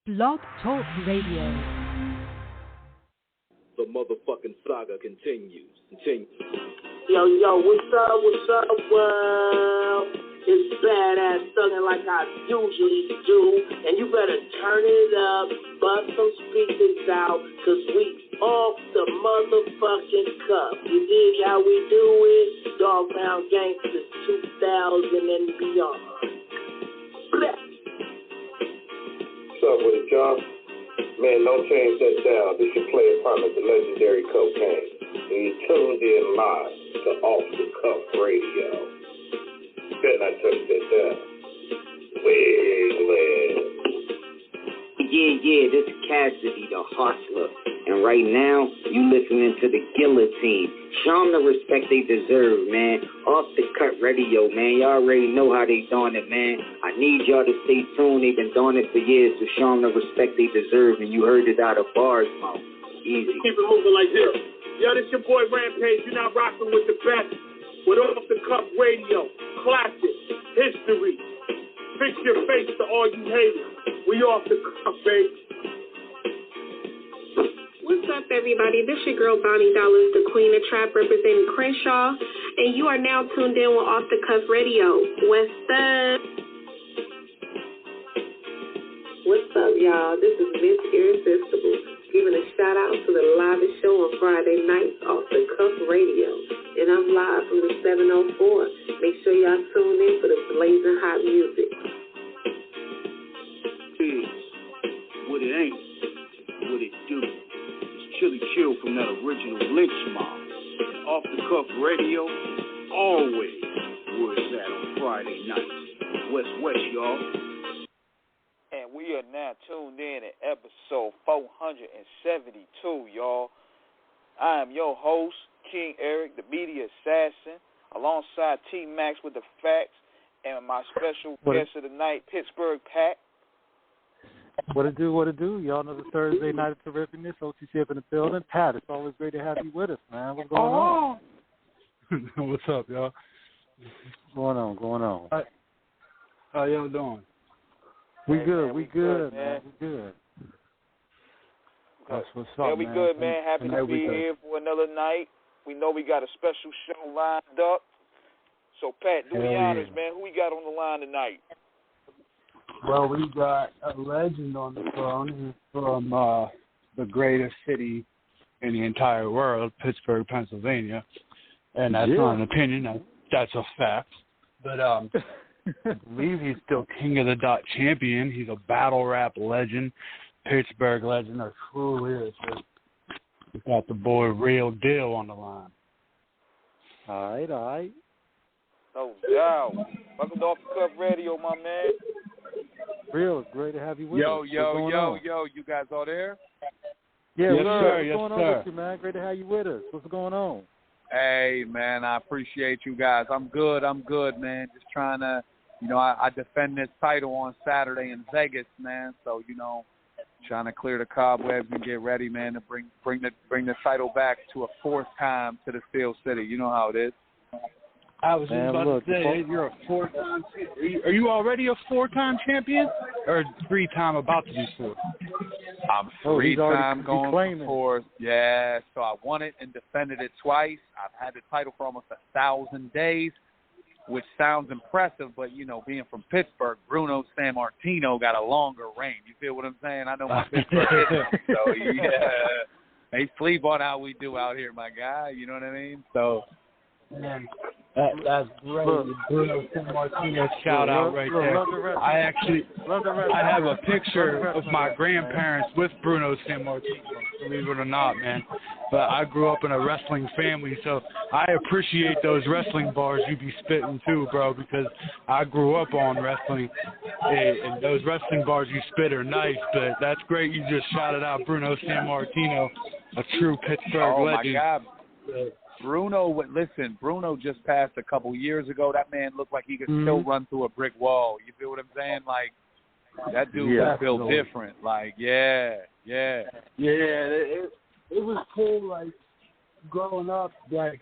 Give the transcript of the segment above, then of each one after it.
Blog Talk Radio. The motherfucking saga continues. Yo, what's up, world? It's badass thuggin' like I usually do, and you better turn it up, bust some speakers out, cause we off the motherfucking cuff. You dig how we do it? Dog Pound Gangsters 2000 and beyond. Blech. What's up with it, y'all? Man, don't change that down. This your player partner, the legendary Cocaine. And you tuned in live to Off the Cuff Radio. Better not touch that down. Well. Yeah, this is Cassidy, the hustler. And right now, you listening to the Guillotine. Show them the respect they deserve, man. Off the Cut Radio, man. Y'all already know how they doing it, man. I need y'all to stay tuned. They've been doing it for years, so show them the respect they deserve. And you heard it out of bars, mouth. Easy. Keep it moving like this. Yo, this your boy Rampage. You're not rocking with the best. With Off the Cuff Radio. Classic. History. Fix your face to all you haters. We off the cuff, baby. What's up, everybody? This your girl, Bonnie Dollars, the Queen of Trap, representing Crenshaw, and you are now tuned in with Off the Cuff Radio. What's up? What's up, y'all? This is Miss Irresistible, giving a shout out to the livest show on Friday nights, Off the Cuff Radio, and I'm live from the 704. Make sure y'all tune in for the blazing hot music. What it ain't, what it do. Chili Chill from that original Lynch Mob. And Off the Cuff Radio, always where it's at on Friday nights. West, y'all. And we are now tuned in at episode 472, y'all. I am your host, King Eric, the media assassin, alongside T-Max with the facts, and my special guest of the night, Pittsburgh Pat. What it do? Y'all know the Thursday night of terrificness, OTC up in the building. Pat, it's always great to have you with us, man. What's going on? What's up, y'all? What's going on? How y'all doing? We good, man. We good. That's what's up, man. We good, man. Happy to be here for another night. We know we got a special show lined up. So, Pat, do the honors, man. Who we got on the line tonight? Well, we got a legend on the phone. He's from the greatest city in the entire world, Pittsburgh, Pennsylvania. And that's not an opinion. That's a fact. But I believe he's still King of the Dot champion. He's a battle rap legend, Pittsburgh legend. Or truly is. We got the boy Real Deal on the line. All right. No doubt. Welcome to Off the Cuff Radio, my man. Real, it's great to have you with us. Yo, you guys all there? Yeah, yes, sir. What's going on with you, man? Great to have you with us. What's going on? Hey, man, I appreciate you guys. I'm good, man. Just trying to, I defend this title on Saturday in Vegas, man. So, trying to clear the cobwebs and get ready, man, to bring the title back to a fourth time to the Steel City. You know how it is. I was just about to say, you're a four-time champion. Are you already a four-time champion? Or three-time about to be fourth? I'm three-time going for fourth. Yeah, so I won it and defended it twice. I've had the title for almost 1,000 days, which sounds impressive, but, being from Pittsburgh, Bruno Samartino got a longer reign. You feel what I'm saying? I know my Pittsburgh history, so, yeah. They sleep on how we do out here, my guy. You know what I mean? So... Man, that's great. Bruno Samartino shout out right there. I have a picture of my grandparents with Bruno Samartino, believe it or not, man. But I grew up in a wrestling family, so I appreciate those wrestling bars you be spitting too, bro, because I grew up on wrestling, and those wrestling bars you spit are nice, but that's great. You just shouted out Bruno Samartino, a true Pittsburgh legend. Oh, my God. Bruno just passed a couple years ago. That man looked like he could still run through a brick wall. You feel what I'm saying? Like, that dude was built different. Like, yeah. It was cool, like, growing up, like,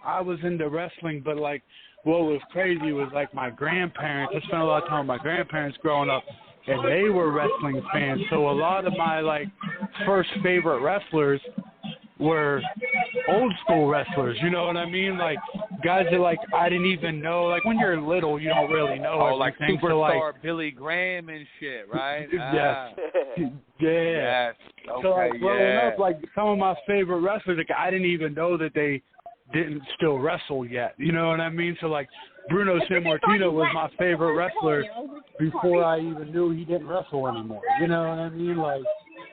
I was into wrestling, but, like, what was crazy was, like, my grandparents. I spent a lot of time with my grandparents growing up, and they were wrestling fans. So a lot of my like first favorite wrestlers were old school wrestlers, you know what I mean? Like guys that like I didn't even know. Like when you're little, you don't really know. Oh, like everything. Superstar So, like, Billy Graham and shit, right? Yes. Yes. Okay, So like growing up, like some of my favorite wrestlers, like I didn't even know that they didn't still wrestle yet. You know what I mean? So like Bruno Samartino was my favorite wrestler before I even knew he didn't wrestle anymore. You know what I mean? Like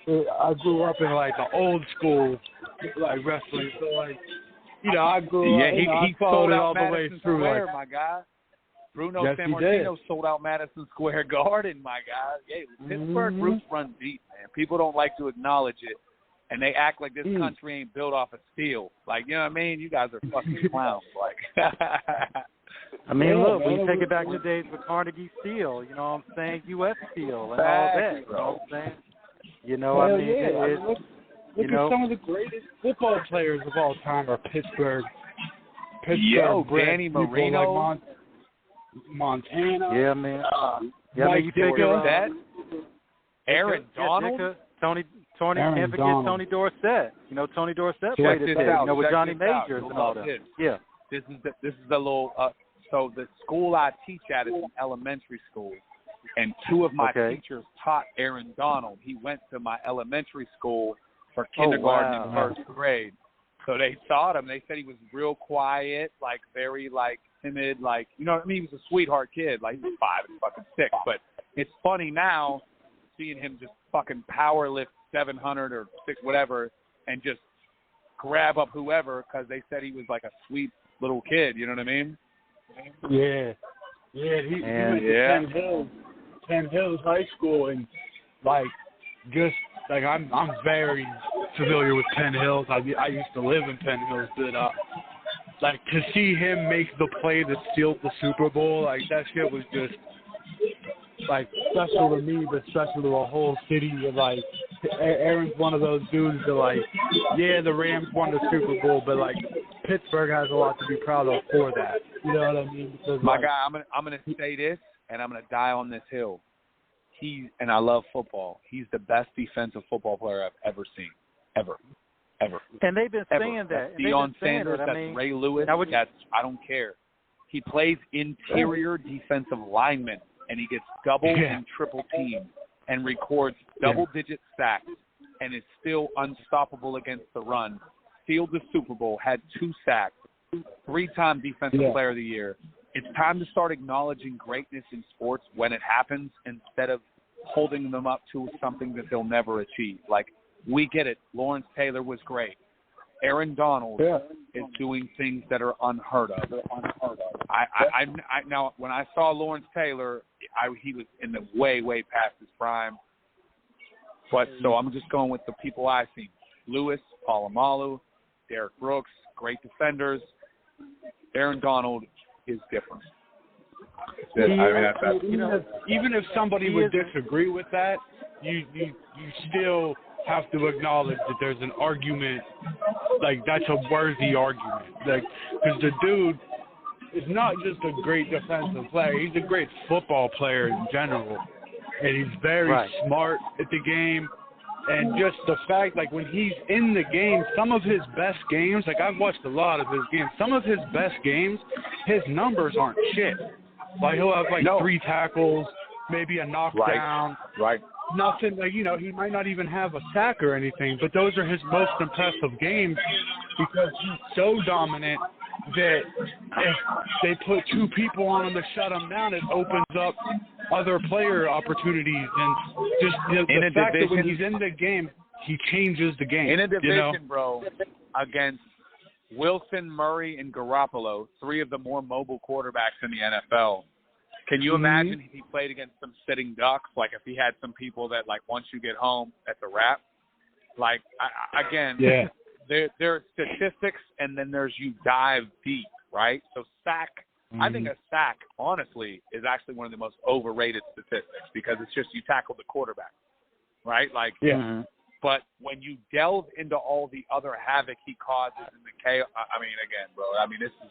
I grew up in like the old school like wrestling. So like, you know, I grew up. He followed sold it out all the way Madison through. Square, Like, my guy. Bruno yes, Samartino sold out Madison Square Garden, my guy. Yeah, Pittsburgh roots run deep, man. People don't like to acknowledge it, and they act like this country ain't built off of steel. Like, you know what I mean? You guys are fucking clowns. Like, I mean, look, when you take it back to days with Carnegie Steel, you know what I'm saying? U.S. Steel and all that. You know what I'm saying? You know, I mean, it's, look at some of the greatest football players of all time are Pittsburgh. Danny Marino, like Montana. Yeah, man. Mike you figure that. Aaron Donald. Tony, Aaron can't forget Donald. Tony Dorsett. You know, Tony Dorsett Check played this it, out. you know, with Check Johnny this out. Majors and all that. Yeah. This is a little. So the school I teach at is an elementary school, and two of my teachers taught Aaron Donald. He went to my elementary school for kindergarten and first grade. So they taught him. They said he was real quiet, like very like timid, like, you know what I mean? He was a sweetheart kid. Like, he was 5 and fucking 6. But it's funny now seeing him just fucking power lift 700 or 6 whatever and just grab up whoever because they said he was like a sweet little kid. You know what I mean? Yeah. Yeah, he went to Penn Hills High School, and like just like I'm very familiar with Penn Hills. I used to live in Penn Hills, but like to see him make the play that sealed the Super Bowl, like that shit was just like special to me, but special to the whole city. And like Aaron's one of those dudes that like, yeah, the Rams won the Super Bowl, but like Pittsburgh has a lot to be proud of for that. You know what I mean? Because, my guy, I'm gonna say this, and I'm gonna die on this hill. And I love football. He's the best defensive football player I've ever seen, ever. And they've been saying that. That's Deion Sanders. That's Ray Lewis. That's I don't care. He plays interior defensive lineman, and he gets double and triple teamed, and records double-digit sacks, and is still unstoppable against the run. Sealed the Super Bowl, had 2 sacks, 3-time Defensive Player of the Year. It's time to start acknowledging greatness in sports when it happens instead of holding them up to something that they'll never achieve. Like, we get it. Lawrence Taylor was great. Aaron Donald is doing things that are unheard of. I now, when I saw Lawrence Taylor, he was in the way past his prime. But so I'm just going with the people I've seen. Lewis, Polamalu, Derek Brooks, great defenders. Aaron Donald is different. Even if somebody would disagree with that, you still have to acknowledge that there's an argument, like that's a worthy argument, like because the dude is not just a great defensive player; he's a great football player in general, and he's very smart at the game. And just the fact, like, when he's in the game, some of his best games, like, I've watched a lot of his games, some of his best games, his numbers aren't shit. Like, he'll have, like, 3 tackles, maybe a knockdown. Right. Nothing, like, you know, he might not even have a sack or anything, but those are his most impressive games because he's so dominant that if they put 2 people on him to shut him down, it opens up other player opportunities, and just the fact that when he's in the game, he changes the game. In a division, bro, against Wilson, Murray, and Garoppolo, 3 of the more mobile quarterbacks in the NFL. Can you imagine if he played against some sitting ducks? Like if he had some people that, like, once you get home, that's a wrap. Like, there are statistics, and then there's you dive deep, right? So sack. I think a sack, honestly, is actually one of the most overrated statistics because it's just you tackle the quarterback, right? Like, but when you delve into all the other havoc he causes in the chaos, I mean, again, bro, I mean, this is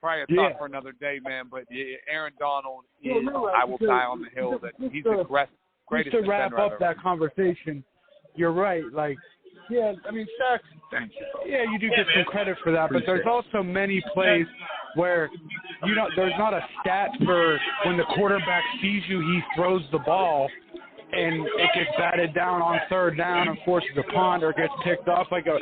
Probably a talk for another day, man. But Aaron Donald is, I will die on the hill that he's the greatest to wrap defender up that conversation, you're right. Like, yeah, I mean, Shaq, thank you. Yeah, you do get some credit for that, but there's also many plays where there's not a stat for when the quarterback sees you, he throws the ball, and it gets batted down on third down and forces a punt or gets picked off. Like a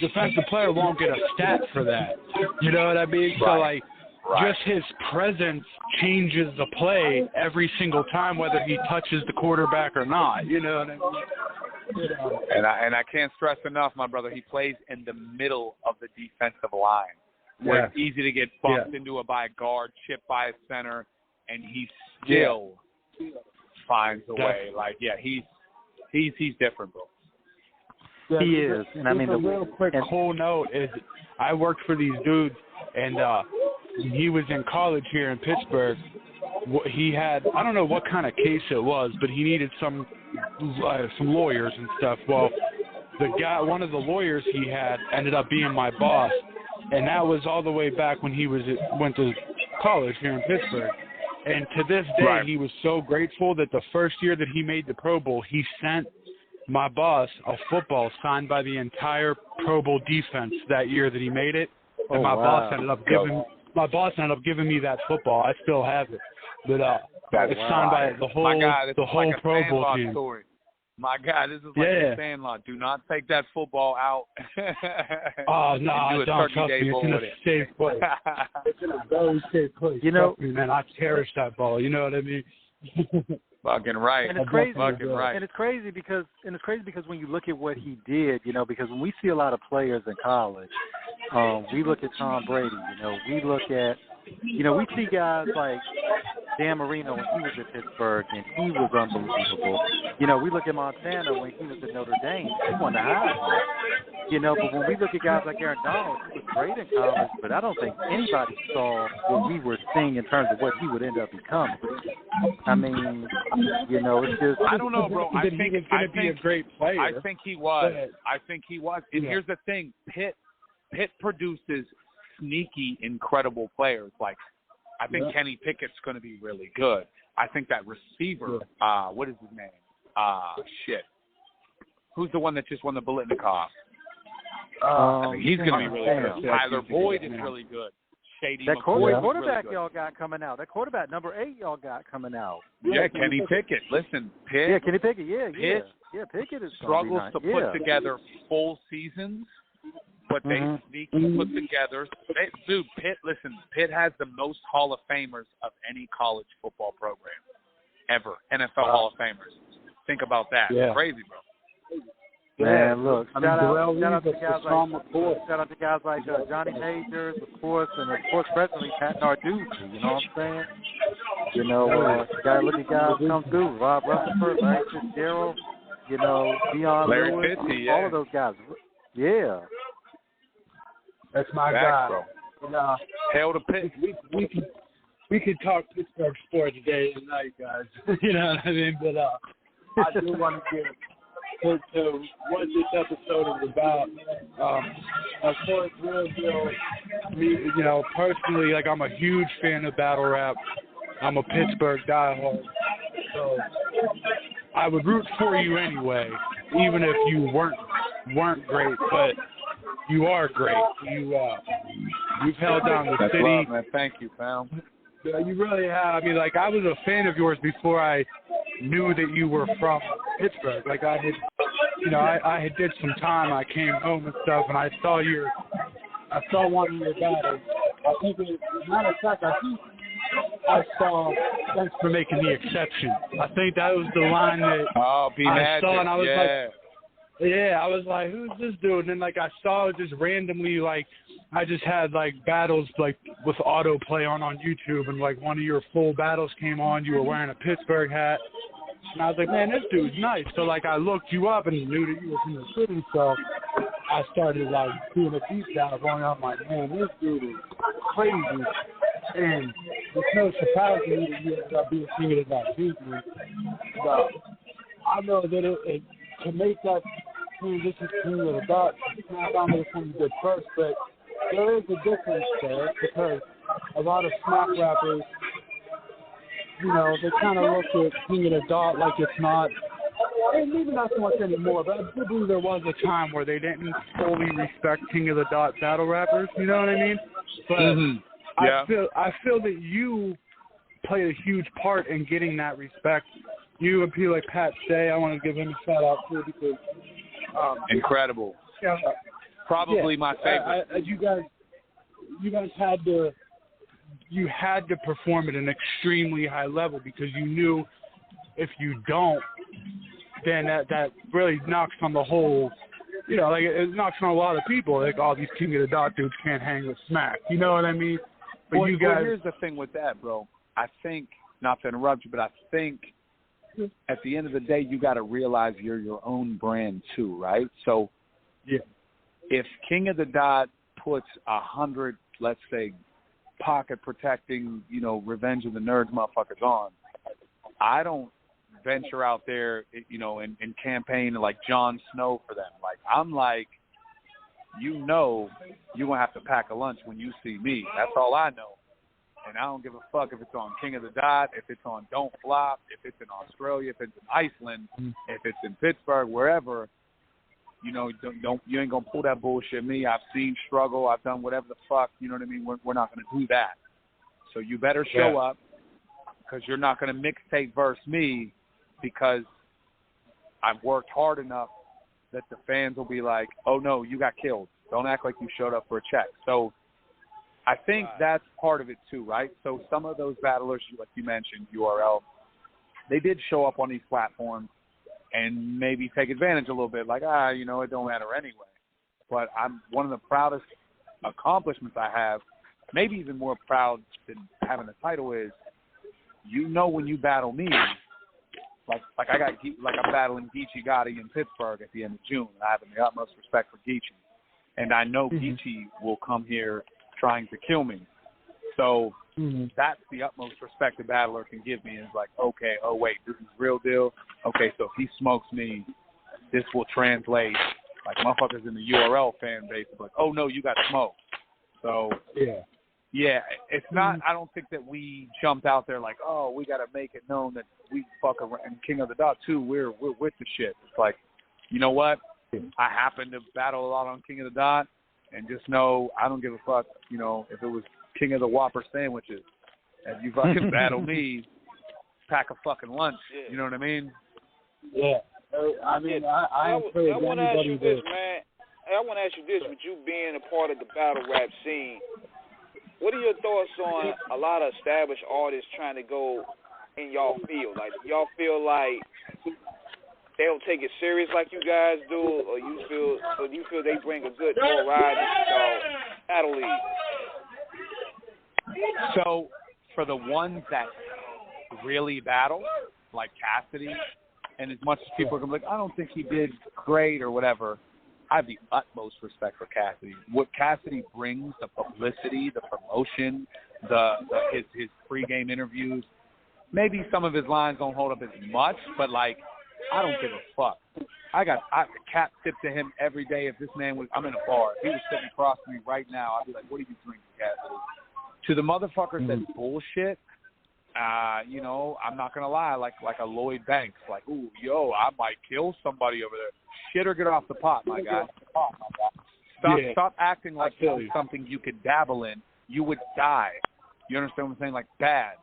defensive player won't get a stat for that. You know what I mean? Right. So, just his presence changes the play every single time, whether he touches the quarterback or not. You know what I mean? And I can't stress enough, my brother, he plays in the middle of the defensive line, where it's easy to get bumped into by a guard, chipped by a center, and he still finds a way. Like, he's different, bro. Yeah, he is. And I mean, a real quick cool note is I worked for these dudes, and he was in college here in Pittsburgh. He had, I don't know what kind of case it was, but he needed some lawyers and stuff. Well, one of the lawyers he had ended up being my boss, and that was all the way back when he went to college here in Pittsburgh. And to this day, he was so grateful that the first year that he made the Pro Bowl, he sent my boss a football signed by the entire Pro Bowl defense that year that he made it. And my boss ended up giving me that football. I still have it. But it's signed by the whole like Pro Bowl team. Story. My God, this is like a Sandlot. Do not take that football out. Oh, no, don't trust me. It's in a safe place. It's in a very safe place. You know, man, I cherish that ball. You know what I mean? Fucking right. And it's crazy. Fucking right. And it's crazy because when you look at what he did, because when we see a lot of players in college, we look at Tom Brady. We look at, we see guys like Dan Marino when he was at Pittsburgh, and he was unbelievable. We look at Montana when he was at Notre Dame. He won the Heisman. But when we look at guys like Aaron Donald, he was great in college, but I don't think anybody saw what we were seeing in terms of what he would end up becoming. I mean, it's just. I don't know, bro. I think he was going to be a great player. I think he was. And here's the thing: Pitt produces sneaky, incredible players. Like, I think Kenny Pickett's going to be really good. I think that receiver, what is his name? Who's the one that just won the Biletnikoff? I think he's going to be really good. Tyler Boyd is really good. Shady that McCoy quarterback really y'all got coming out. That quarterback, number 8, y'all got coming out. Yeah, Kenny Pickett. Listen, Pitt. Yeah, Kenny Pickett. Pitt Pickett is struggles nice. to put together full seasons, but they sneaky put together. Pitt has the most Hall of Famers of any college football program ever. NFL Hall of Famers. Think about that. Yeah. Crazy, bro. Man, look, shout out to guys like Johnny Majors, of course, and of course, presently Pat Narduzzi. You know what I'm saying? You gotta look at guys come through. Rob Rutherford, Larry Fitzgerald, Deion Larry Lewis, Fitzy, all of those guys. Yeah. That's my guy. Hail to Pitt. We could talk Pittsburgh sports day and night, guys. You know what I mean? But I do want to get to what this episode is about. Of course, real deal. Me, personally, like, I'm a huge fan of battle rap. I'm a Pittsburgh diehard, so I would root for you anyway, even if you weren't great. But you are great. You've held down the city. Love, man. Thank you, pal. You really have. I mean, like, I was a fan of yours before I knew that you were from Pittsburgh. Like, I had did some time. I came home and stuff, and I saw one of your battles. I think, as a matter of fact, I saw "Thanks for making the exception." I think that was the line that I saw, and I was I was like, who's this dude? And then, like, I saw it just randomly, like, I just had, like, battles, like, with autoplay on YouTube, and, like, one of your full battles came on. You were wearing a Pittsburgh hat. And I was like, man, this dude's nice. So, like, I looked you up and knew that you were from the city. So I started, like, doing a deep dive on it. I'm like, man, this dude is crazy. And it's no surprise to me that you ended up being king of that season. But I know that to make that transition to the dot, it's not only something you did first, but there is a difference there because a lot of smack rappers, you know, they kind of look at King of the Dot like it's not, and maybe not so much anymore, but I do believe there was a time where they didn't fully respect King of the Dot battle rappers, you know what I mean? But I feel that you played a huge part in getting that respect. You and people like Pat Stay, I want to give him a shout out too because incredible. Yeah, probably my favorite. You guys had to perform at an extremely high level because you knew if you don't, then that really knocks on the whole. You know, like it knocks on a lot of people. Like, all these King of the Dot dudes can't hang with smack. You know what I mean? But well, you guys. Here's the thing with that, bro. I think, not to interrupt you, but I think at the end of the day, you got to realize you're your own brand too, right? So, if King of the Dot puts 100, let's say, pocket protecting, you know, Revenge of the Nerds motherfuckers on, I don't venture out there, you know, and campaign like Jon Snow for them. Like, I'm like, you know, you're going to have to pack a lunch when you see me. That's all I know. And I don't give a fuck if it's on King of the Dot, if it's on Don't Flop, if it's in Australia, if it's in Iceland, if it's in Pittsburgh, wherever. You know, you ain't gonna pull that bullshit me. I've seen struggle. I've done whatever the fuck. You know what I mean? We're not gonna do that. So you better show up because you're not gonna mixtape verse me because I've worked hard enough that the fans will be like, oh no, you got killed. Don't act like you showed up for a check. So I think that's part of it too, right? So some of those battlers, like you mentioned, URL, they did show up on these platforms and maybe take advantage a little bit, like, you know, it don't matter anyway. But I'm one of the proudest accomplishments I have, maybe even more proud than having the title is, you know, when you battle me, like I'm battling Geechee Gotti in Pittsburgh at the end of June. I have the utmost respect for Geechee. And I know Geechee will come here trying to kill me. So that's the utmost respect a battler can give me is like, okay, oh wait, this is real deal. Okay, so if he smokes me, this will translate. Like motherfuckers in the URL fan base, like, oh no, you got smoked. So yeah, it's not. I don't think that we jumped out there like, oh, we got to make it known that we fuck around. And King of the Dot too. We're with the shit. It's like, you know what? I happen to battle a lot on King of the Dot, and just know I don't give a fuck. You know, if it was King of the Whopper sandwiches, and you fucking battle me, pack a fucking lunch. You know what I mean? Yeah. I mean, I encourage want to ask you anybody this, man. I want to ask you this: with you being a part of the battle rap scene, what are your thoughts on a lot of established artists trying to go in y'all field? Like, y'all feel like they don't take it serious like you guys do, or do you feel they bring a good ride to y'all battle league? So, for the ones that really battle, like Cassidy, and as much as people are going to be like, I don't think he did great or whatever, I have the utmost respect for Cassidy. What Cassidy brings, the publicity, the promotion, his pregame interviews, maybe some of his lines don't hold up as much, but, like, I don't give a fuck. I cat tip to him every day. If this man was, I'm in a bar. If he was sitting across from me right now, I'd be like, what are you drinking, Cassidy? To the motherfuckers that bullshit, you know, I'm not going to lie, like a Lloyd Banks, like, ooh, yo, I might kill somebody over there. Shit or get off the pot, my guy. Stop acting like it was something you could dabble in. You would die. You understand what I'm saying? Like, bad.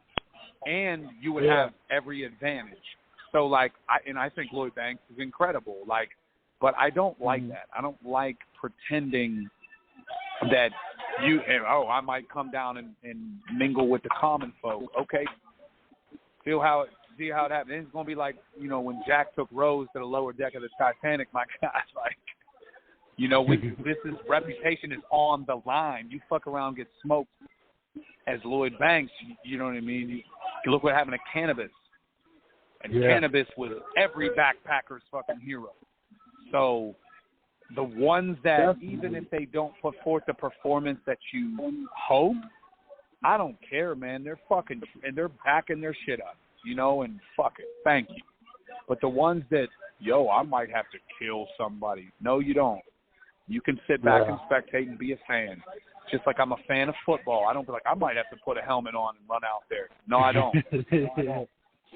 And you would have every advantage. So, like, I think Lloyd Banks is incredible. Like, but I don't like that. I don't like pretending that I might come down and mingle with the common folk. Okay, see how it happens. It's gonna be like, you know, when Jack took Rose to the lower deck of the Titanic. My God, like, you know, this reputation is on the line. You fuck around, get smoked as Lloyd Banks. You know what I mean? You look what happened to Cannabis, and Cannabis was every backpacker's fucking hero. So the ones that, even if they don't put forth the performance that you hope, I don't care, man. They're fucking, and they're backing their shit up, you know, and fuck it. Thank you. But the ones that, yo, I might have to kill somebody. No, you don't. You can sit back and spectate and be a fan. Just like I'm a fan of football. I don't be like, I might have to put a helmet on and run out there. No, I don't.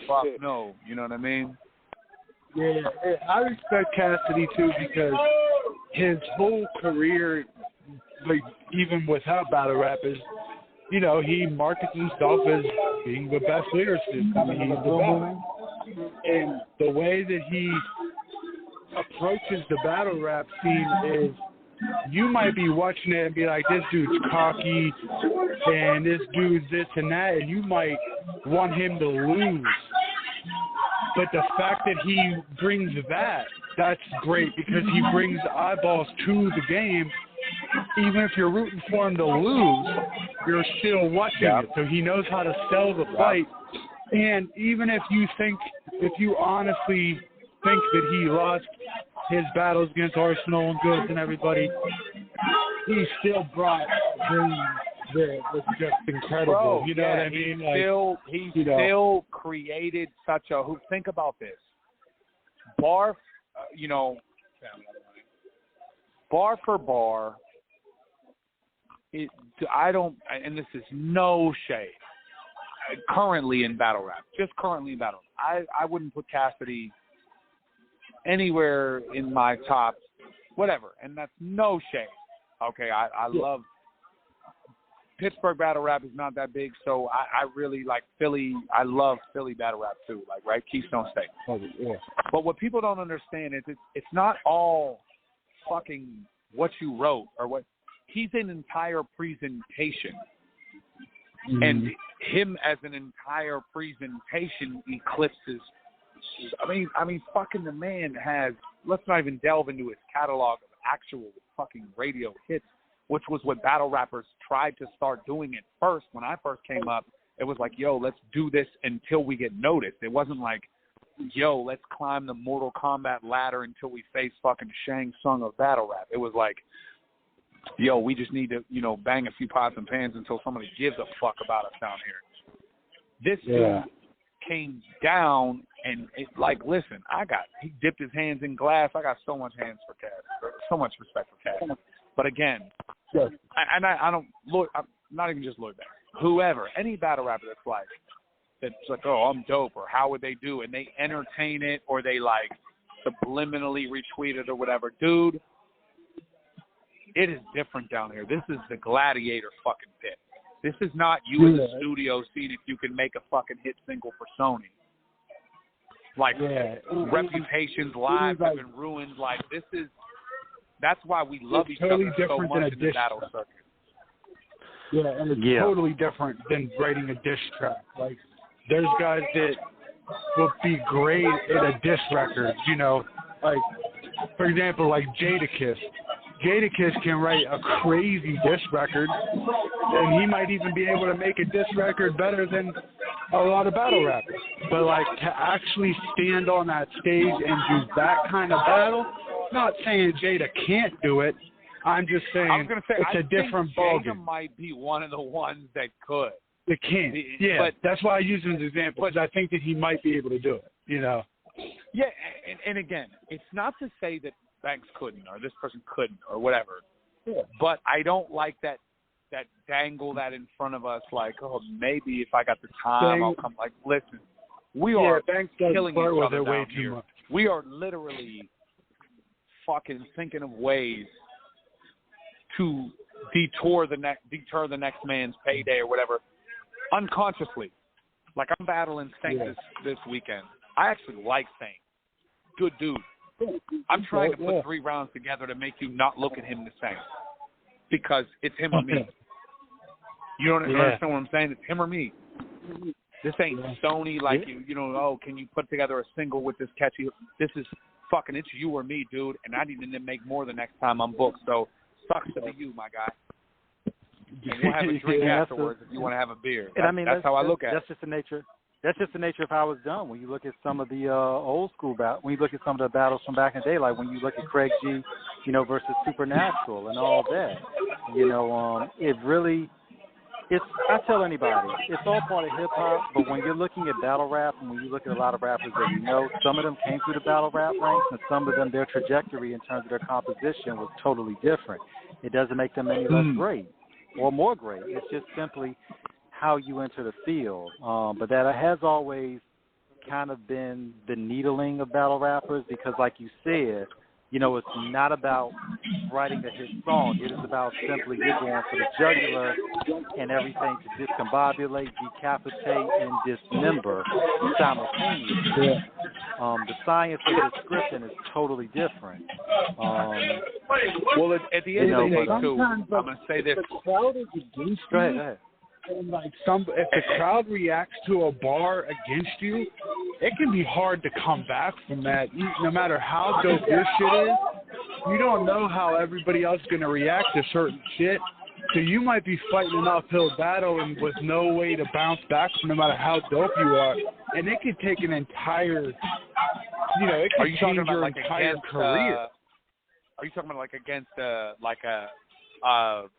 Fuck no. You know what I mean? Yeah, I respect Cassidy, too, because his whole career, like, even without battle rap, is, you know, he markets himself as being the best lyricist. I mean, he's the best. And the way that he approaches the battle rap scene is, you might be watching it and be like, this dude's cocky and this dude's this and that, and you might want him to lose. But the fact that he brings that's great, because he brings eyeballs to the game. Even if you're rooting for him to lose, you're still watching it. So he knows how to sell the fight. And even if you honestly think that he lost his battles against Arsenal and Goods and everybody, he still brought that was just incredible. Bro, you know what I mean? He still created such a – think about this. Bar for bar, I don't – and this is no shade. Currently in battle rap, I wouldn't put Cassidy anywhere in my top whatever, and that's no shade. Okay, I love Pittsburgh battle rap is not that big, so I really like Philly. I love Philly battle rap too, like right Keystone State. But what people don't understand is it's not all fucking what you wrote or what. He's an entire presentation, and him as an entire presentation eclipses. I mean, fucking the man has. Let's not even delve into his catalog of actual fucking radio hits, which was what battle rappers tried to start doing at first. When I first came up, it was like, yo, let's do this until we get noticed. It wasn't like, yo, let's climb the Mortal Kombat ladder until we face fucking Shang Tsung of battle rap. It was like, yo, we just need to, bang a few pots and pans until somebody gives a fuck about us down here. This dude came down and listen, he dipped his hands in glass. I got so much hands for Cass, so much respect for Cass. But again, I'm not even just Lloyd Banks, whoever, any battle rapper that's like, oh, I'm dope, or how would they do, and they entertain it, or they subliminally retweet it or whatever. Dude, it is different down here. This is the gladiator fucking pit. This is not you in the studio seeing if you can make a fucking hit single for Sony. Reputations, lives have been ruined. That's why we love each other so much in the battle circuit. Yeah, and it's totally different than writing a diss track. There's guys that will be great at a diss record, for example, Jadakiss. Jadakiss can write a crazy diss record, and he might even be able to make a diss record better than a lot of battle rappers. But to actually stand on that stage and do that kind of battle, not saying Jada can't do it. I'm just saying it's a different ballgame. Jada might be one of the ones that could. It can. Yeah, but that's why I use him as an example, because I think that he might be able to do it, Yeah, and again, it's not to say that Banks couldn't or this person couldn't or whatever. Yeah. But I don't like that dangle that in front of us oh, maybe if I got the time, I'll come. Listen, we are killing each other down here. We are literally fucking thinking of ways to deter the next man's payday or whatever, unconsciously. I'm battling Saint this weekend. I actually like Saint. Good dude. I'm trying to put 3 rounds together to make you not look at him the same, because it's him or me. You don't understand what I'm saying? It's him or me. This ain't Sony oh, can you put together a single with this catchy? This is fucking, it's you or me, dude, and I need to make more the next time I'm booked, so sucks to be you, my guy. And we'll have a drink afterwards if you want to have a beer. That's how I look at it. That's just the nature. That's just the nature of how it's done. When you look at some of the old school battles, when you look at some of the battles from back in the day, when you look at Craig G, versus Supernatural and all that, it really, I tell anybody, it's all part of hip hop. But when you're looking at battle rap, and when you look at a lot of rappers that some of them came through the battle rap ranks, and some of them, their trajectory in terms of their composition was totally different. It doesn't make them any less great. or more great. It's just simply how you enter the field. But that has always kind of been the needling of battle rappers because, like you said, you know, it's not about writing a hit song. It is about simply you're going for the jugular and everything to discombobulate, decapitate, and dismember simultaneously. Yeah. The science of the scripting is totally different. Well, at the end of the day, too, I'm going to say this. The crowd is against Go you. ahead. And like if the crowd reacts to a bar against you, it can be hard to come back from that. No matter how dope your shit is, you don't know how everybody else is gonna react to certain shit. So you might be fighting an uphill battle and with no way to bounce back from no matter how dope you are, and it could take an entire, you know, it could change your entire career. Are you talking about like against an art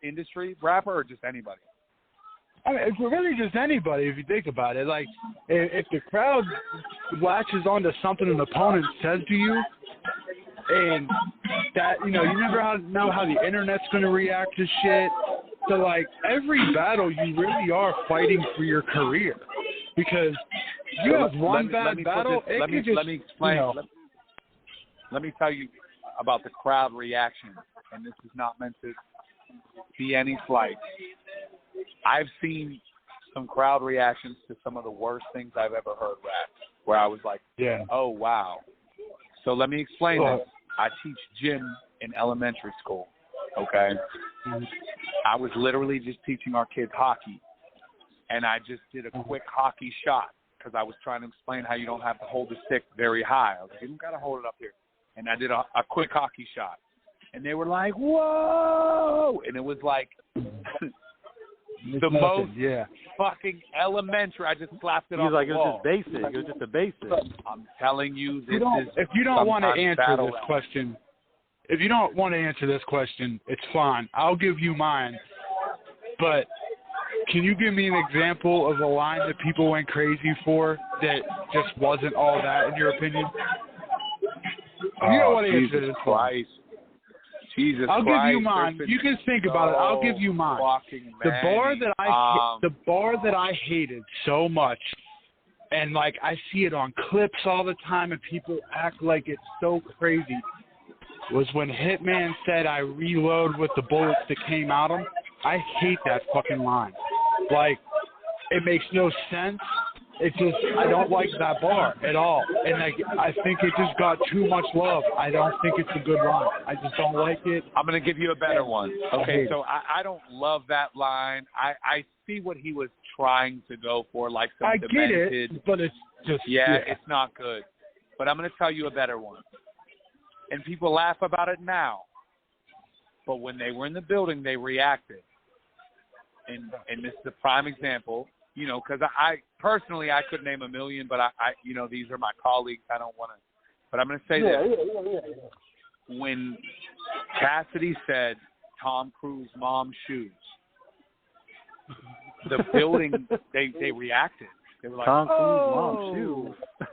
industry rapper or just anybody? I mean, it's really just anybody if you think about it. Like, if the crowd latches onto something an opponent says to you, and that, you know, you never know how the internet's going to react to shit. So, like, every battle, you really are fighting for your career. Because you have one bad battle, it could just, let me explain. You know, let me tell you about the crowd reaction, and this is not meant to be any slight. I've seen some crowd reactions to some of the worst things I've ever heard rap, where I was like, oh, wow. So let me explain this. I teach gym in elementary school, okay? Mm-hmm. I was literally just teaching our kids hockey, and I just did a quick hockey shot because I was trying to explain how you don't have to hold the stick very high. I was like, you don't got to hold it up here. And I did a quick hockey shot. And they were like, whoa! And it was like... the most fucking elementary. I just slapped it off the wall. It was just basic. It was just a basic. I'm telling you, if you don't want to answer this question, it's fine. I'll give you mine. But can you give me an example of a line that people went crazy for that just wasn't all that, in your opinion? You don't want to answer this Christ. Jesus I'll Christ. give you mine. You can think about it. I'll give you mine. The bar that I hated so much, and like I see it on clips all the time, and people act like it's so crazy, was when Hitman said, "I reload with the bullets that came out of him." I hate that fucking line. Like, it makes no sense. It's just, I don't like that bar at all. And I think it just got too much love. I don't think it's a good line. I just don't like it. I'm going to give you a better one. Okay, so I don't love that line. I see what he was trying to go for, like some demented. Get it, but it's just... Yeah, it's not good. But I'm going to tell you a better one. And people laugh about it now. But when they were in the building, they reacted. And this is a prime example. You know, because I personally, I could name a million, but I you know, these are my colleagues. I don't want to, but I'm going to say this. When Cassidy said Tom Cruise mom's shoes, the building, they reacted. They were like, Tom Cruise mom's shoes.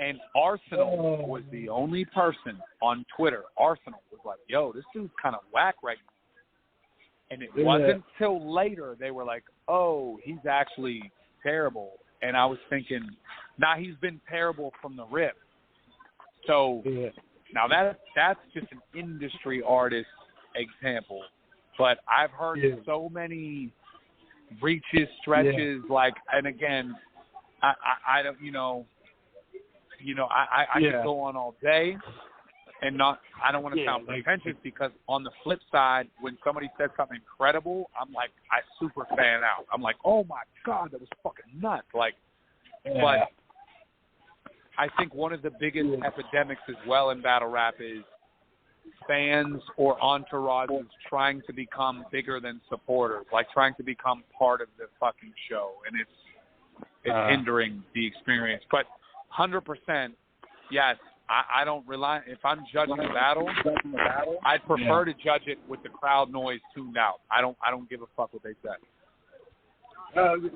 And Arsenal was the only person on Twitter. Arsenal was like, yo, this dude's kind of whack right now. And it wasn't till later they were like, oh, he's actually terrible. And I was thinking, he's been terrible from the rip. So now that's just an industry artist example. But I've heard so many reaches, stretches, like, and again, I don't, I could go on all day. And I don't want to sound pretentious because on the flip side, when somebody says something incredible, I'm like, I super fan out. I'm like, oh my God, that was fucking nuts. Like, but I think one of the biggest epidemics as well in battle rap is fans or entourages trying to become bigger than supporters, like trying to become part of the fucking show. And it's hindering the experience. But 100%, yes. I don't rely. If I'm judging a battle, I'd prefer to judge it with the crowd noise tuned out. I don't give a fuck what they say. I like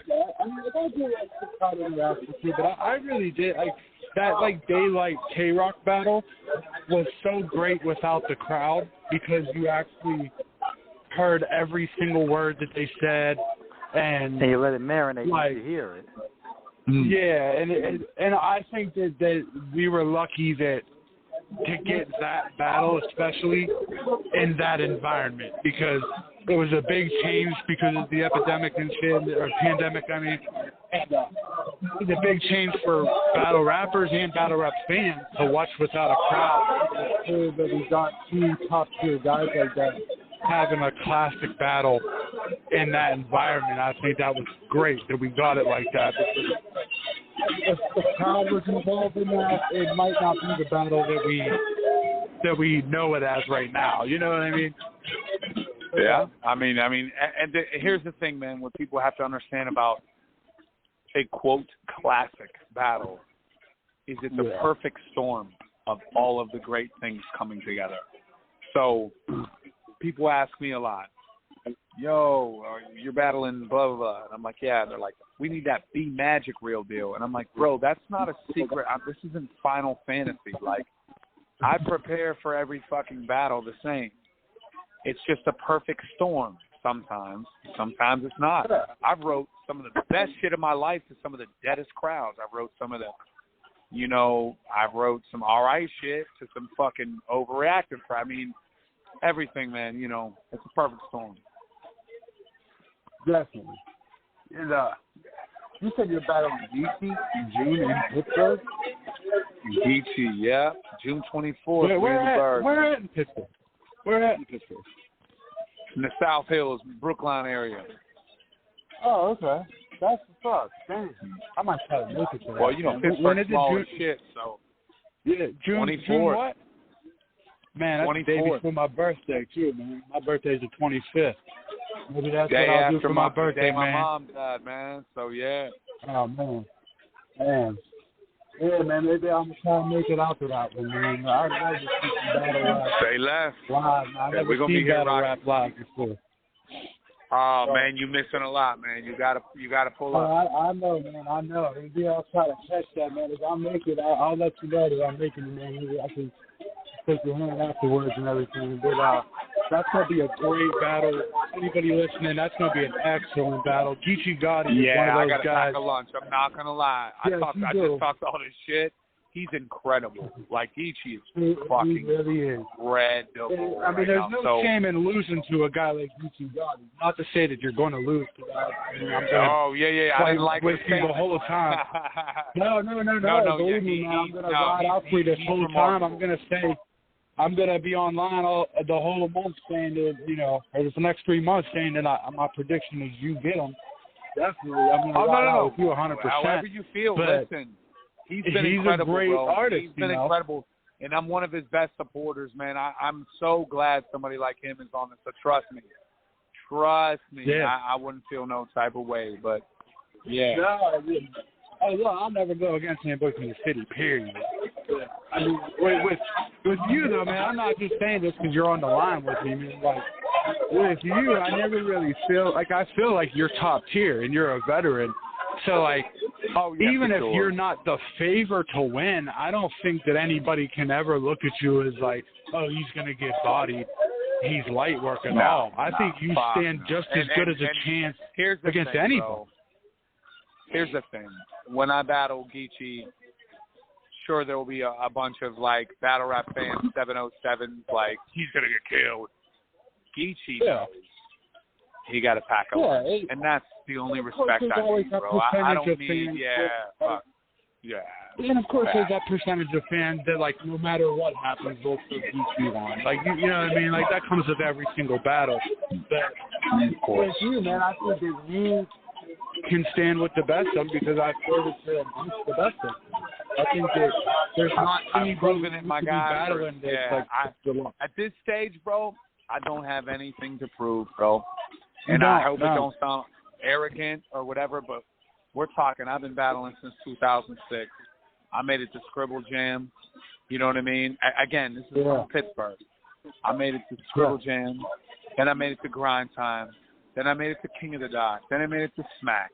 that. I mean, I do like the crowd interaction too, but I really did. that like Daylight K-Rock battle was so great without the crowd because you actually heard every single word that they said, and you let it marinate like, once you hear it. Yeah, and I think that we were lucky that to get that battle, especially in that environment, because it was a big change because of the epidemic and shit, or pandemic, I mean. And it was a big change for battle rappers and battle rap fans to watch without a crowd. It's cool that we got two top-tier guys like that having a classic battle in that environment. I think that was great that we got it like that. If the crowd was involved in that, it might not be the battle that we know it as right now. You know what I mean? Yeah, I mean, here's the thing, man. What people have to understand about a quote classic battle is it's a perfect storm of all of the great things coming together. So people ask me a lot, yo, you're battling blah, blah, blah. And I'm like, yeah. And they're like, we need that B Magic real deal. And I'm like, bro, that's not a secret. This isn't Final Fantasy. Like, I prepare for every fucking battle the same. It's just a perfect storm sometimes. Sometimes it's not. I've wrote some of the best shit of my life to some of the deadest crowds. I've wrote some of the, I've wrote some all right shit to some fucking overreactive crowd. I mean, everything, man, it's a perfect storm. Definitely. And, you said you're battling DC in June in Pittsburgh? DC, yeah. June 24th. Where at in Pittsburgh? In the South Hills, Brookline area. Oh, okay. That's the fuck. Damn. I might try to make it to that. Well, Pittsburgh's small as shit, so. Yeah, June 24th. June what? Man, that's 24th. The day before my birthday, too, man. My birthday's the 25th. Maybe that's day what I'll do after for my birthday, man. My mom died, man, so yeah. Oh, man. Yeah, man, maybe I'm going to try to make it out to that one, man. I've never seen battle rap. Say less. Live. I've never seen battle rap live before. Oh, man, you're missing a lot, man. You gotta pull up. I know, man. I know. Maybe I'll try to catch that, man. If I make it, I'll let you know that I'm making it, man. Maybe I can take your hand afterwards and everything. But that's going to be a great battle. Anybody listening, that's going to be an excellent battle. Geechee Gotti is one of those I got to guys. pack a lunch. I'm not going to lie. I just talked all this shit. He's incredible. Like, Geechee is fucking incredible. I mean, there's no shame in losing to a guy like Bruno Samartino. Not to say that you're going to lose to that. I didn't like with you the whole time. No. Believe me, man, I'm going to ride out for you this whole time. I'm going to say, I'm going to be online the whole month saying that, or the next 3 months saying that my prediction is you get him. Definitely. I'm going to ride out with you 100%. However you feel, listen. He's incredible, a great bro. artist. He's been incredible, and I'm one of his best supporters, man. I'm so glad somebody like him is on this. So trust me. Yeah. I wouldn't feel no type of way, but yeah. No, look, I'll never go against anybody from the city. Period. I mean, with you though, man, I'm not just saying this because you're on the line with me. Man. Like with you, I never really feel like you're top tier and you're a veteran. So, like, even if you're not the favorite to win, I don't think that anybody can ever look at you as like, oh, he's going to get bodied. He's light work at all. I think you stand just as good as a chance against anybody. Bro. Here's the thing. When I battle Geechee, sure there will be a bunch of, like, battle rap fans, 707, like, he's going to get killed. Geechee knows. He got to pack a lunch. And that's the only respect I need, bro. I don't need, And of course, there's that percentage of fans that, like, no matter what happens, they'll still Geechee on. Like, you know what I mean? Like, that comes with every single battle. But with you, man, I think that you can stand with the best of them because I feel that you're amongst the best of them. I think that there's not any proven it, my guy. Battling at this stage, bro, I don't have anything to prove, bro. And I hope it don't sound arrogant or whatever, but we're talking. I've been battling since 2006. I made it to Scribble Jam. You know what I mean? Again, this is from Pittsburgh. I made it to Scribble Jam. Then I made it to Grind Time. Then I made it to King of the Dock. Then I made it to Smack.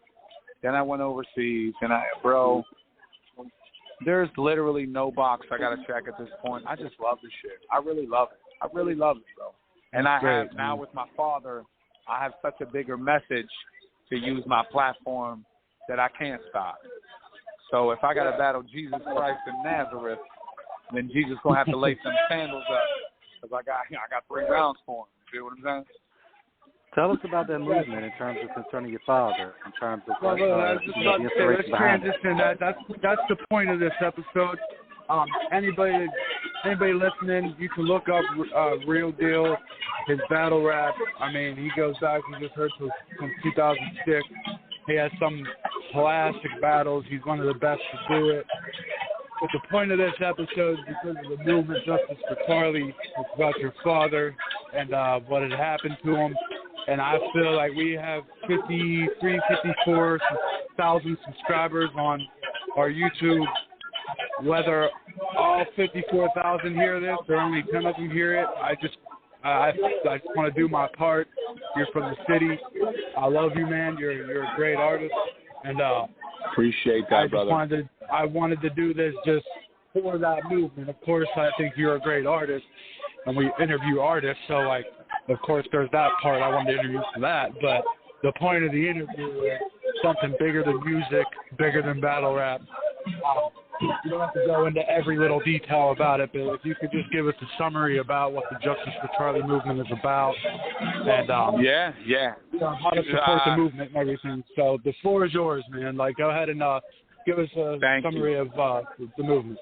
Then I went overseas. And There's literally no box I got to check at this point. I just love this shit. I really love it. I really love it, bro. And I have now with my father, I have such a bigger message to use my platform that I can't stop. So if I got to battle Jesus Christ in Nazareth, then Jesus going to have to lace them sandals up because I got 3 rounds for him. You feel what I'm saying? Tell us about that movement in terms of concerning your father, in terms of let's transition. That's the point of this episode. Anybody listening, you can look up Real Deal, his battle rap. I mean, he goes back. We just heard from 2006. He has some classic battles. He's one of the best to do it. But the point of this episode is because of the movement, Justice for Charlie. It's about your father and what had happened to him. And I feel like we have 54,000 subscribers on our YouTube. Whether all 54,000 hear this or only 10 of them hear it, I just want to do my part. You're from the city. I love you, man. You're a great artist, and appreciate that, brother. I wanted to do this just for that movement. Of course, I think you're a great artist, and we interview artists, so like, of course, there's that part. I wanted to interview for that, but the point of the interview is something bigger than music, bigger than battle rap. You don't have to go into every little detail about it, but if you could just give us a summary about what the Justice for Charlie movement is about, and how to support the movement and everything. So the floor is yours, man. Like, go ahead and give us a summary of the movement.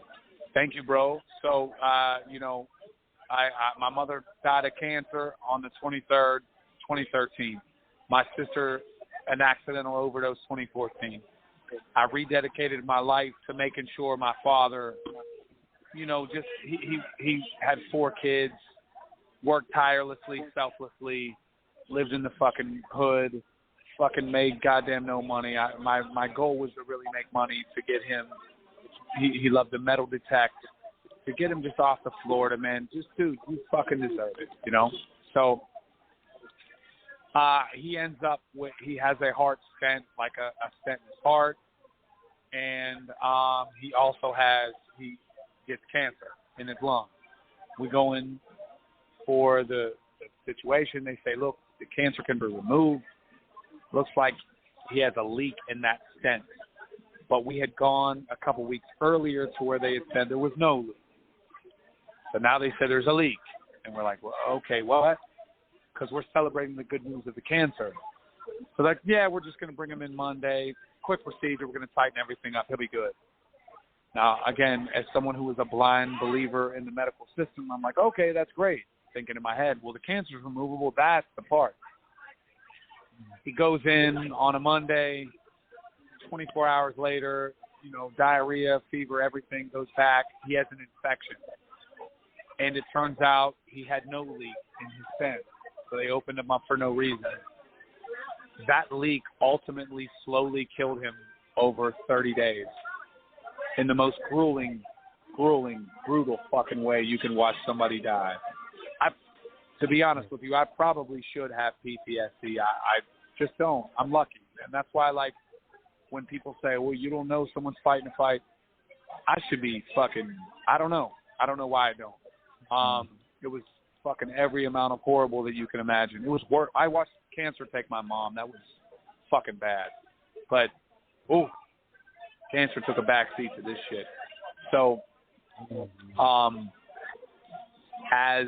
Thank you, bro. So, my mother died of cancer on the 23rd, 2013. My sister, an accidental overdose, 2014. I rededicated my life to making sure my father, he had 4 kids, worked tirelessly, selflessly, lived in the fucking hood, fucking made goddamn no money. My goal was to really make money to get him. He loved to metal detect. To get him just off the Florida, man. Just, dude, you fucking deserve it, So he ends up with, he has a heart stent, like a stent in his heart. And he gets cancer in his lung. We go in for the situation. They say, look, the cancer can be removed. Looks like he has a leak in that stent. But we had gone a couple weeks earlier to where they had said there was no leak. So now they say there's a leak. And we're like, well, okay, what? Because we're celebrating the good news of the cancer. So like, yeah, we're just going to bring him in Monday. Quick procedure. We're going to tighten everything up. He'll be good. Now, again, as someone who is a blind believer in the medical system, I'm like, okay, that's great. Thinking in my head, well, the cancer's removable. That's the part. He goes in on a Monday. 24 hours later, diarrhea, fever, everything goes back. He has an infection. And it turns out he had no leak in his stent. So they opened him up for no reason. That leak ultimately slowly killed him over 30 days in the most grueling, brutal fucking way you can watch somebody die. To be honest with you, I probably should have PTSD. I just don't. I'm lucky. And that's why, like, when people say, well, you don't know someone's fighting a fight, I should be fucking, I don't know. I don't know why I don't. It was fucking every amount of horrible that you can imagine. It was work. I watched cancer take my mom. That was fucking bad. But, cancer took a backseat to this shit. So, as,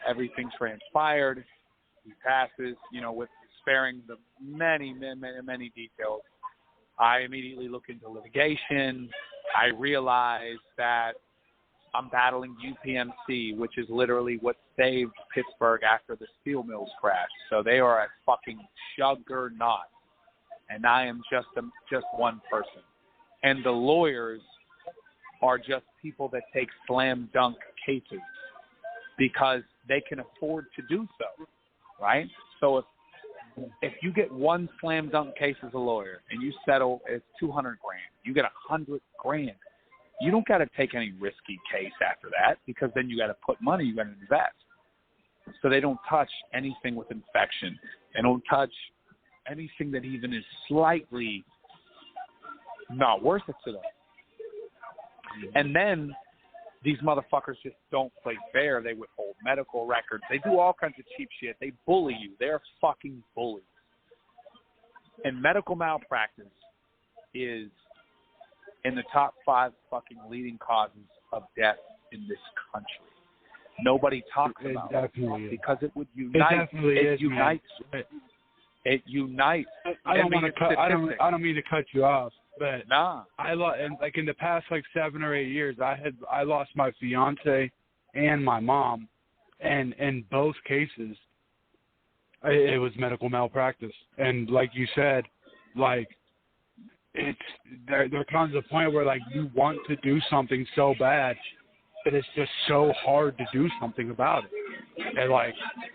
everything transpired, he passes, with sparing the many details. I immediately look into litigation. I realize that I'm battling UPMC, which is literally what saved Pittsburgh after the steel mills crashed. So they are a fucking juggernaut, and I am just one person. And the lawyers are just people that take slam dunk cases because they can afford to do so, right? So if you get one slam dunk case as a lawyer and you settle, it's $200,000. You get $100,000. You don't got to take any risky case after that because then you got to put money, you got to invest. So they don't touch anything with infection. They don't touch anything that even is slightly not worth it to them. And then these motherfuckers just don't play fair. They withhold medical records. They do all kinds of cheap shit. They bully you. They're fucking bullies. And medical malpractice is in the top 5 fucking leading causes of death in this country. Nobody talks about it because it would unite. It unites. It unites. I don't mean to cut you off, but nah. Like in the past 7 or 8 years, I lost my fiance and my mom, and in both cases, it was medical malpractice. And like you said, there comes a point where you want to do something so bad, but it's just so hard to do something about it. And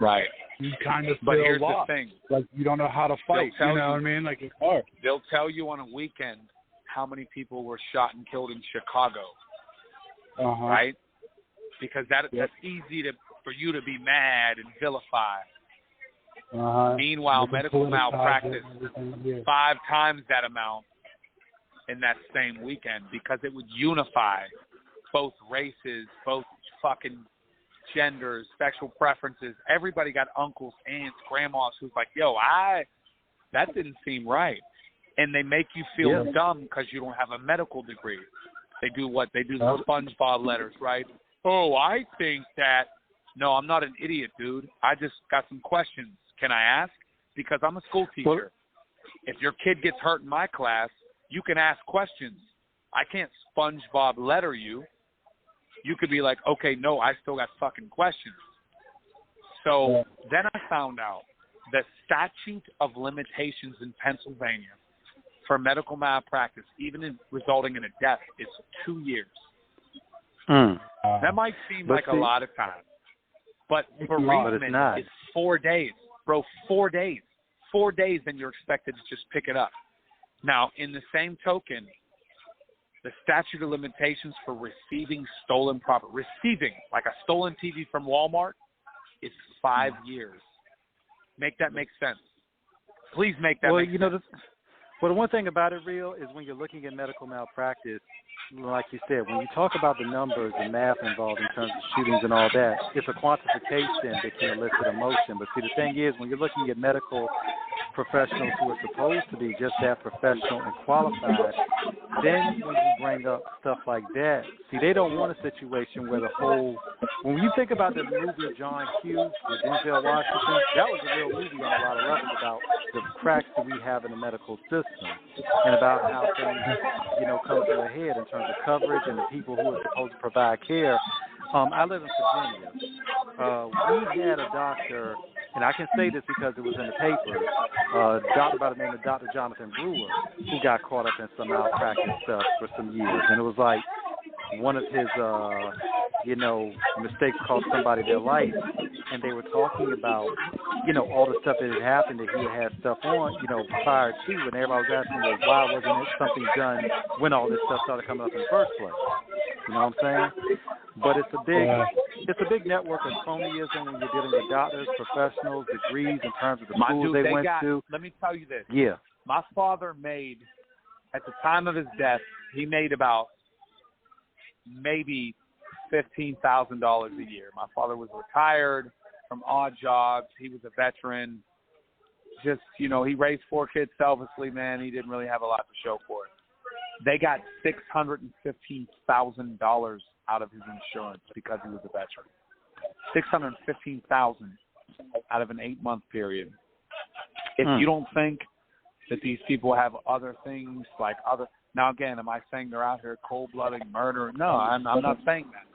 right. You kind of feel but here's lost. The thing. You don't know how to fight. You know what I mean? It's hard. They'll tell you on a weekend how many people were shot and killed in Chicago. Right? Because that's easy for you to be mad and vilify. Meanwhile, medical malpractice 5 times that amount in that same weekend, because it would unify both races, both fucking genders, sexual preferences. Everybody got uncles, aunts, grandmas who's like, yo, that didn't seem right. And they make you feel dumb because you don't have a medical degree. They do the SpongeBob letters, right? Oh, I think that. No, I'm not an idiot, dude. I just got some questions. Can I ask? Because I'm a school teacher. If your kid gets hurt in my class, you can ask questions. I can't SpongeBob letter you. You could be like, okay, no, I still got fucking questions. So then I found out the statute of limitations in Pennsylvania for medical malpractice, even resulting in a death, is 2 years. That might seem like a lot of time. But bereavement is 4 days. Bro, 4 days. 4 days, and you're expected to just pick it up. Now, in the same token, the statute of limitations for receiving stolen property, like a stolen TV from Walmart, is 5 years. Make that make sense. Please make that make sense. Well, the one thing about it, Real, is when you're looking at medical malpractice, like you said, when you talk about the numbers and math involved in terms of shootings and all that, it's a quantification that can elicit emotion. But see, the thing is, when you're looking at medical professionals who are supposed to be just that professional and qualified, then when you bring up stuff like that, see, they don't want a situation where when you think about the movie John Q with Denzel Washington, that was a real movie on a lot of levels about the cracks that we have in the medical system and about how things, come to a head in terms of coverage and the people who are supposed to provide care. I live in Virginia. We had a doctor, and I can say this because it was in the paper, a doctor by the name of Dr. Jonathan Brewer, who got caught up in some malpractice stuff for some years. And it was like one of his, mistakes cost somebody their life. And they were talking about, all the stuff that had happened that he had stuff on, prior to, and everybody was asking, well, why wasn't it something done when all this stuff started coming up in the first place? You know what I'm saying? But it's a big network of cronyism when you're dealing with doctors, professionals, degrees in terms of the schools they went to. Let me tell you this. Yeah. My father made, at the time of his death, he made about maybe $15,000 a year. My father was retired from odd jobs. He was a veteran. Just, he raised 4 kids selflessly, man. He didn't really have a lot to show for it. They got $615,000 out of his insurance because he was a veteran. $615,000 out of an 8-month period. If you don't think that these people have other things now again, am I saying they're out here cold-blooded murder? No, I'm not saying that.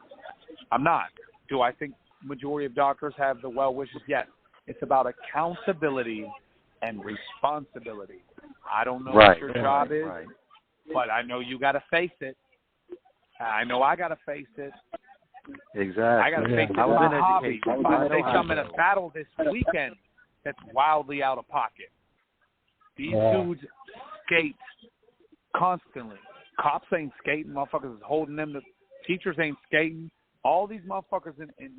I'm not. Do I think majority of doctors have the well wishes? Yes. It's about accountability and responsibility. I don't know what your job is, but I know you got to face it. I know I got to face it. Exactly. I got to face it. I was in hobby. education. I'm in a battle this weekend that's wildly out of pocket. These dudes skate constantly. Cops ain't skating. Motherfuckers is holding them. The teachers ain't skating. All these motherfuckers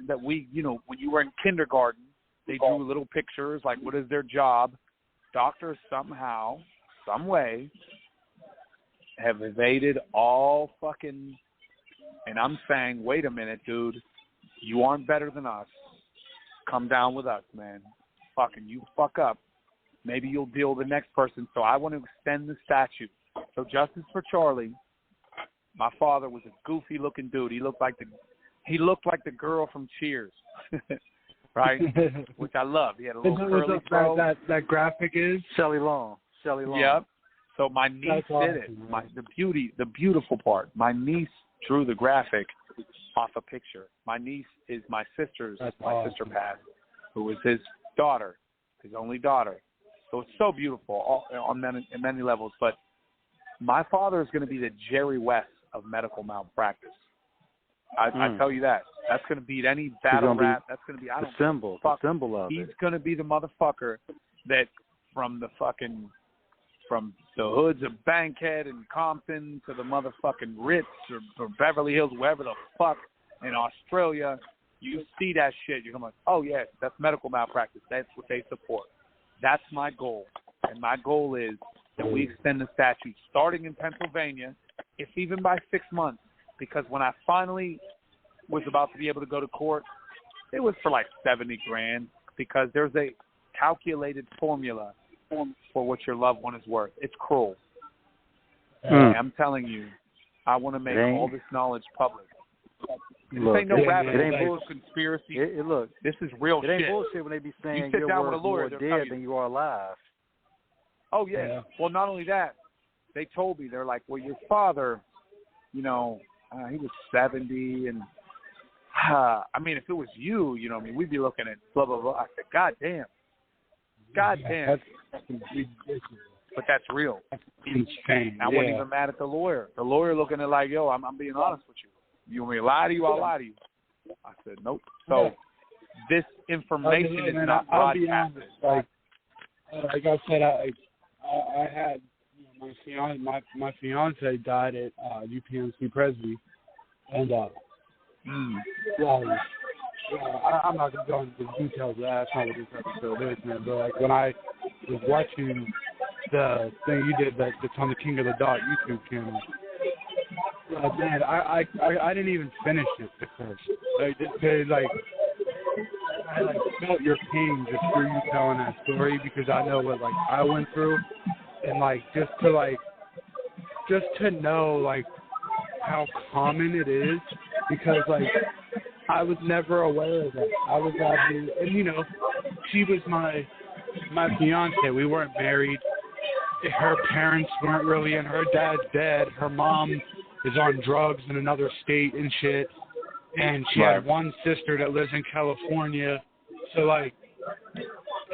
that we, when you were in kindergarten, they drew little pictures like what is their job. Doctors somehow, some way, have evaded all fucking And I'm saying, wait a minute, dude. You aren't better than us. Come down with us, man. Fucking you fuck up. Maybe you'll deal with the next person. So I want to extend the statute. So justice for Charlie. My father was a goofy-looking dude. He looked like the girl from Cheers, right? Which I love. He had a little curly fro. That graphic is Shelley Long. Yep. So my niece did it. The beautiful part. My niece drew the graphic off a picture. My niece is my sister's, sister Pat, who was his daughter, his only daughter. So it's so beautiful on many levels. But my father is going to be the Jerry West of medical malpractice. I tell you that. That's going to beat any battle rap. That's going to be the symbol of it. He's going to be the motherfucker that from the hoods of Bankhead and Compton to the motherfucking Ritz or Beverly Hills, wherever the fuck in Australia, you see that shit. You're going to be like, oh, yeah, that's medical malpractice. That's what they support. That's my goal. And my goal is that we extend the statute starting in Pennsylvania, if even by 6 months, because when I finally was about to be able to go to court, it was for like $70,000 because there's a calculated formula for what your loved one is worth. It's cruel. I'm telling you, I want to make all this knowledge public. This ain't no rabbit. It ain't bullshit conspiracy. Look, this is real shit. It ain't bullshit when they be saying you sit down with a lawyer, more dead than you are alive. Oh, yeah. Well, not only that, they told me, they're like, well, your father, he was 70, and, I mean, if it was you, we'd be looking at blah, blah, blah. I said, God damn. But that's real. Insane. I wasn't even mad at the lawyer. The lawyer looking at like, yo, I'm being honest with you. You want me to lie to you? I'll lie to you. I said, nope. So this information is not broadcasted. Like I said, I had my fiance died at UPMC Presby, and I'm not gonna go into the details of that. That's not what this episode is, man. But like when I was watching the thing you did that's on the King of the Dot YouTube channel, man, I didn't even finish it at first. I felt your pain just through you telling that story because I know what I went through, and just to know how common it is, because I was never aware of that. I was out here, and she was my fiance. We weren't married. Her parents weren't really in. Her dad's dead. Her mom is on drugs in another state and shit. And she had one sister that lives in California. So,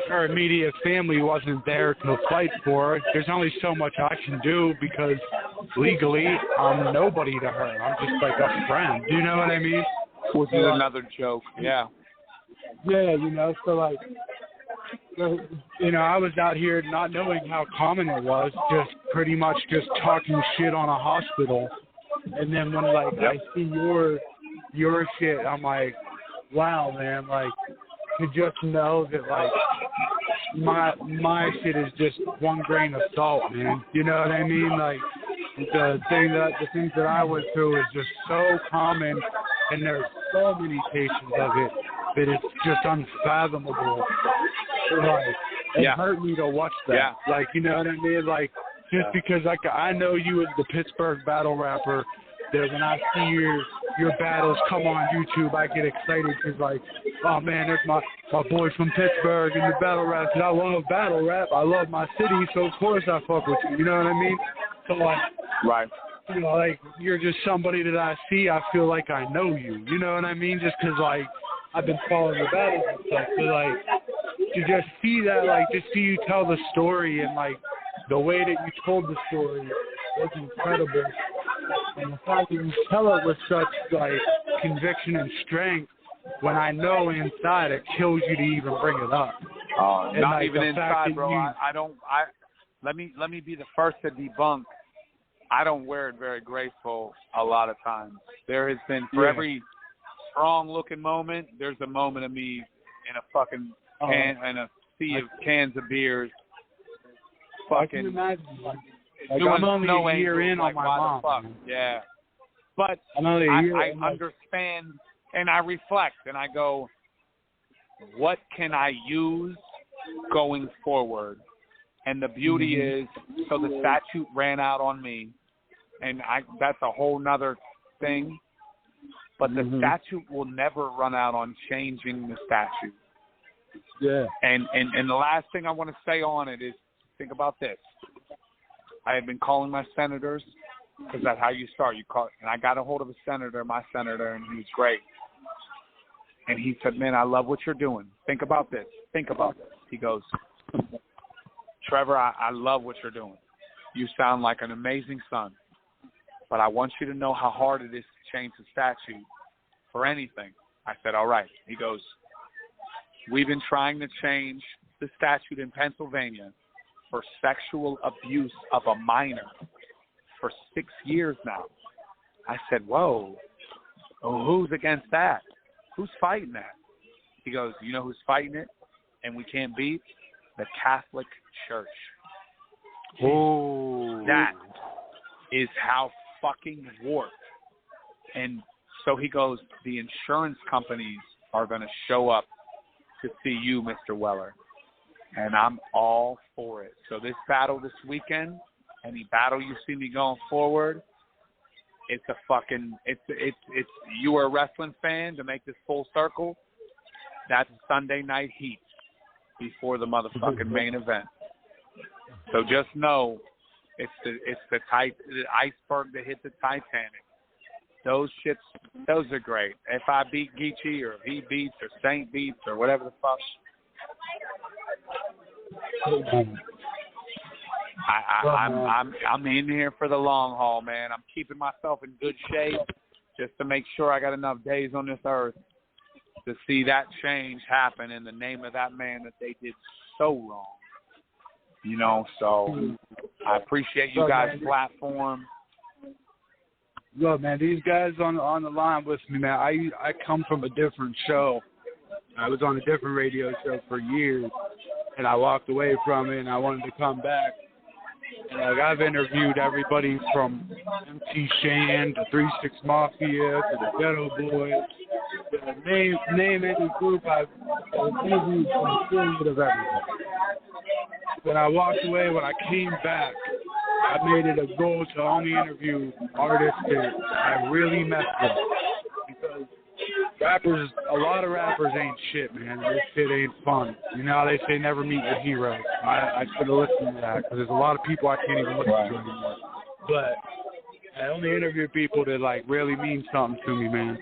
her immediate family wasn't there to fight for her. There's only so much I can do because legally I'm nobody to her. I'm just a friend. Do you know what I mean? Which is another joke. Yeah. Yeah, so I was out here not knowing how common it was, just pretty much just talking shit on a hospital. And then when I see your shit, I'm like, wow, man, to just know that my shit is just one grain of salt, man. You know what I mean? The things that I went through is just so common, and there's so many cases of it that it's just unfathomable. It hurt me to watch that. Yeah. You know what I mean? Just because I know you as the Pittsburgh battle rapper, that when I see your battles come on YouTube, I get excited because oh man, there's my boy from Pittsburgh in the battle rap. And I love battle rap. I love my city, so of course I fuck with you. You know what I mean? So right. You're just somebody that I see. I feel like I know you. You know what I mean? Just because I've been following the battles and stuff. But to just see that, just see you tell the story and the way that you told the story was incredible. And the fact that you tell it with such conviction and strength, when I know inside it kills you to even bring it up. Not even inside, bro. Let me be the first to debunk. I don't wear it very graceful a lot of times. There has been, for every strong-looking moment, there's a moment of me in a fucking can and a sea of cans of beers. I can imagine. I'm only a year in on my mom. Yeah. But I understand and I reflect and I go, what can I use going forward? And the beauty is, so the statute ran out on me, and that's a whole nother thing, but the statute will never run out on changing the statute. Yeah. And the last thing I want to say on it is, think about this. I have been calling my senators, because that's how you start. You call, and I got a hold of my senator, and he was great. And he said, man, I love what you're doing. Think about this. He goes, Trevor, I love what you're doing. You sound like an amazing son. But I want you to know how hard it is to change the statute for anything. I said, all right. He goes, we've been trying to change the statute in Pennsylvania for sexual abuse of a minor for 6 years now. I said, whoa, who's against that? Who's fighting that? He goes, you know who's fighting it and we can't beat? The Catholic Church. Oh. That is how fucking warped. And so he goes, the insurance companies are going to show up to see you, Mr. Weller. And I'm all for it. So this battle this weekend, any battle you see me going forward, it's you are a wrestling fan, to make this full circle, that's Sunday Night Heat before the motherfucking main event. So just know it's the iceberg that hit the Titanic. Those are great. If I beat Geechee or if he beats or Saint beats or whatever the fuck, I'm in here for the long haul, man. I'm keeping myself in good shape just to make sure I got enough days on this earth to see that change happen in the name of that man that they did so wrong. You know, so I appreciate you guys' platform. Look, man, these guys on the line with me, man, I come from a different show. I was on a different radio show for years, and I walked away from it, and I wanted to come back. And like, I've interviewed everybody from MC Shan to 3-6 Mafia to the Ghetto Boys. Name any group, I've interviewed from a period of everything. When I walked away, when I came back, I made it a goal to only interview artists that I really messed with. Because rappers, a lot of rappers ain't shit, man. This shit ain't fun. You know how they say never meet your heroes. I should have listened to that, because there's a lot of people I can't even listen to anymore. But I only interview people that, like, really mean something to me, man.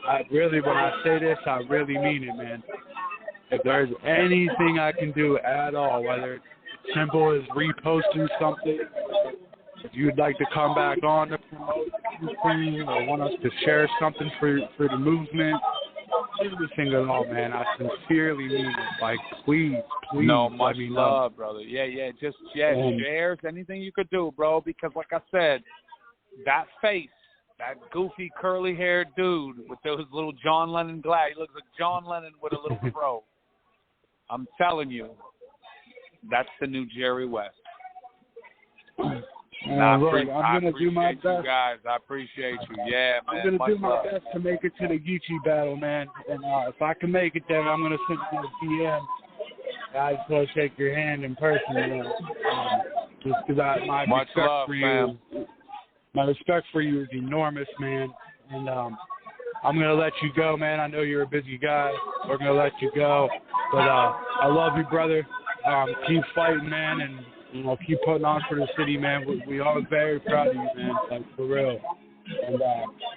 And, when I say this, I really mean it, man. If there's anything I can do at all, whether it's simple as reposting something, if you'd like to come back on to promote anything or want us to share something for the movement, everything at all, man, I sincerely mean it. Like, please. No, much love, brother. Yeah, just shares, anything you could do, bro, because like I said, that face, that goofy curly-haired dude with those little John Lennon glasses, he looks like John Lennon with a little fro. I'm telling you, that's the new Jerry West. I'm going to do my best. You guys. I appreciate you. Yeah, man. I'm going to do my best to make it to the Geechee battle, man. And if I can make it there, I'm going to send you a DM. I just want to shake your hand in person, man. Just because my respect for you is enormous, man. And I'm going to let you go, man. I know you're a busy guy. We're going to let you go. But I love you, brother. Keep fighting, man, and keep putting on for the city, man. We are very proud of you, man. Like, for real. And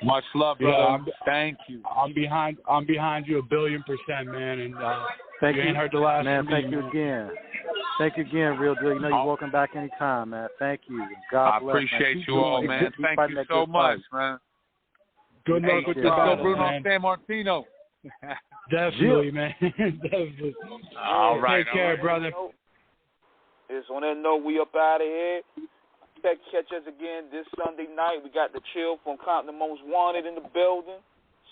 much love, brother. Thank you. I'm behind you 1,000,000,000%, man. And thank you you, ain't heard the last man. Thank you again. Thank you again, real deal. You know you're welcome back anytime, man. Thank you. God bless. I appreciate you all, man. Thank you so much, man. Good luck with your battle, Bruno Samartino. Definitely, man. Definitely. All right. Take care, brother. It's on that note, we up out of here. Catch us again this Sunday night. We got the Chill from Compton Most Wanted in the building.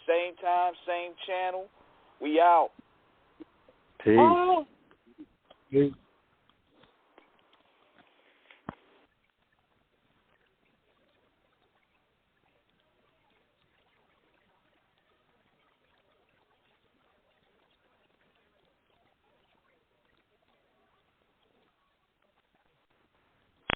Same time, same channel. We out. Peace. Peace.